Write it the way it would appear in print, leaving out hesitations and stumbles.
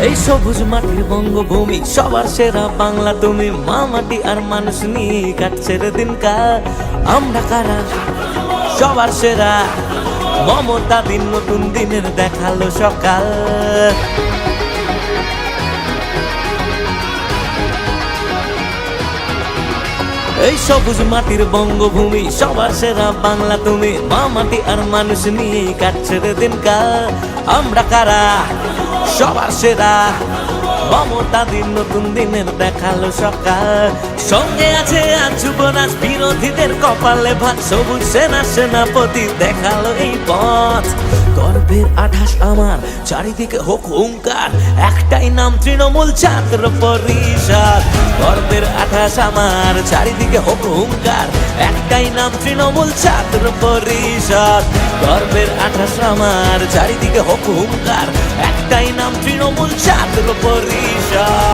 এই সবুজ মাটির বঙ্গভূমি সবার সেরা বাংলা তুমি, মা মাটি আর মানুষ নিয়ে কাটছে রে দিনকাল। আমরা কারা সবার সেরা, মমতা দিন নতুন দিনের দেখালো সকাল। এই সবুজ মাটির বঙ্গভূমি সবার সেরা বাংলা তুমি, মা মাটি আর মানুষ নিয়ে কাটছে রে দিনকাল। আমরা কারা সবার সেরা, মমতা দিন নতুন দিনের দেখালো সকাল। সঙ্গে আছে আজ যুবরাজ, বিরোধীদের কপালে ভাত, সবুজ সেনা সেনাপতি দেখালো এই পথ। গর্বের আঠাশ আমার, চারিদিকে হোক হুঙ্কার, একটাই নাম তৃণমূল ছাত্র পরিষদ। গর্বের আঠাশ আমার, চারিদিকে হোক হুঙ্কার, একটাই নাম তৃণমূল ছাত্র পরিষদ। গর্বের আঠাশ আমার, চারিদিকে হোক হুঙ্কার, একটাই নাম তৃণমূল ছাত্র পরিষদ।